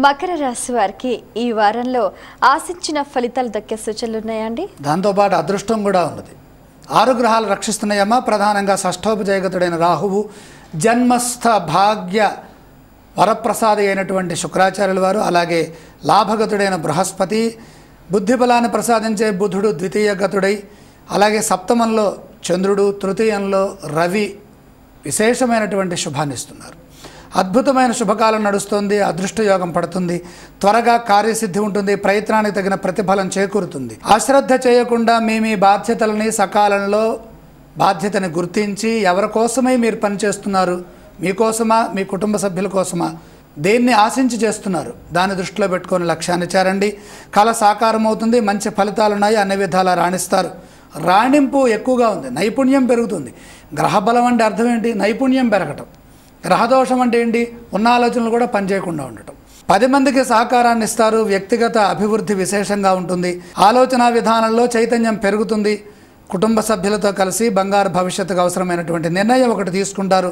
మకర రాశి వారికి ఈ వారంలో ఆశించిన ఫలితాలు దక్కే సూచనలు ఉన్నాయండి. దాంతో పాటు అదృష్టం కూడా ఉన్నది. 6 గ్రహాలు రక్షిస్తున్నాయమ్మా. ప్రధానంగా షష్ఠోపజయగతుడైన రాహువు, జన్మస్థ భాగ్య వరప్రసాది అయినటువంటి శుక్రాచార్యుల వారు, అలాగే లాభగతుడైన బృహస్పతి, బుద్ధిబలాన్ని ప్రసాదించే బుధుడు ద్వితీయ గతుడై, అలాగే సప్తమంలో చంద్రుడు, తృతీయంలో రవి విశేషమైనటువంటి శుభాన్ని ఇస్తున్నారు. అద్భుతమైన శుభకాలం నడుస్తుంది. అదృష్టయోగం పడుతుంది. త్వరగా కార్యసిద్ధి ఉంటుంది. ప్రయత్నానికి తగిన ప్రతిఫలం చేకూరుతుంది. అశ్రద్ధ చేయకుండా మీ బాధ్యతలని సకాలంలో బాధ్యతని గుర్తించి ఎవరి కోసమై మీరు పనిచేస్తున్నారు, మీకోసమా మీ కుటుంబ సభ్యుల కోసమా, దేన్ని ఆశించి చేస్తున్నారు, దాన్ని దృష్టిలో పెట్టుకొని లక్ష్యాన్ని చేరండి. కళ సాకారం అవుతుంది. మంచి ఫలితాలు ఉన్నాయి. అన్ని విధాలా రాణిస్తారు. రాణింపు ఎక్కువగా ఉంది. నైపుణ్యం పెరుగుతుంది. గ్రహబలం అంటే అర్థం ఏంటి? నైపుణ్యం పెరగటం. గ్రహదోషం అంటే ఏంటి? ఉన్న ఆలోచనలు కూడా పనిచేయకుండా ఉండటం. 10 మందికి సహకారాన్ని ఇస్తారు. వ్యక్తిగత అభివృద్ధి విశేషంగా ఉంటుంది. ఆలోచన విధానంలో చైతన్యం పెరుగుతుంది. కుటుంబ సభ్యులతో కలిసి బంగారు భవిష్యత్తుకు అవసరమైనటువంటి నిర్ణయం ఒకటి తీసుకుంటారు.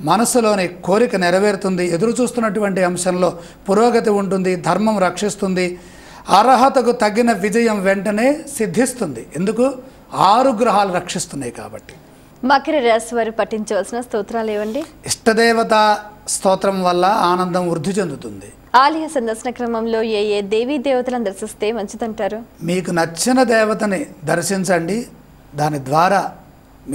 మనసులోని కోరిక నెరవేరుతుంది. ఎదురు చూస్తున్నటువంటి అంశంలో పురోగతి ఉంటుంది. ధర్మం రక్షిస్తుంది. అర్హతకు తగిన విజయం వెంటనే సిద్ధిస్తుంది. ఎందుకు? 6 గ్రహాలు రక్షిస్తున్నాయి కాబట్టి. మకర రాశి వారు పఠించవలసిన స్తోత్రాలు ఏవండి? ఇష్టదేవత స్తోత్రం వల్ల ఆనందం వృద్ధి చెందుతుంది. ఆలయ సందర్శన క్రమంలో ఏ దేవీ దేవతలను దర్శిస్తే మంచిదంటారు? మీకు నచ్చిన దేవతని దర్శించండి. దాని ద్వారా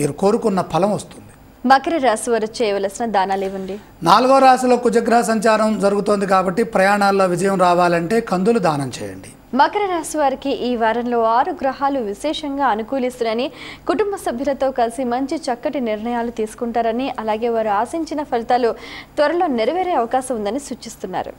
మీరు కోరుకున్న ఫలం వస్తుంది. మకర రాశి వారు చేయవలసిన దానాలు ఇవ్వండి. 4వ రాశిలో కుజగ్రహ సంచారం జరుగుతోంది కాబట్టి ప్రయాణాల్లో విజయం రావాలంటే కందులు దానం చేయండి. మకర రాశి వారికి ఈ వారంలో 6 గ్రహాలు విశేషంగా అనుకూలిస్తున్నాయని, కుటుంబ సభ్యులతో కలిసి మంచి చక్కటి నిర్ణయాలు తీసుకుంటారని, అలాగే వారు ఆశించిన ఫలితాలు త్వరలో నెరవేరే అవకాశం ఉందని సూచిస్తున్నారు.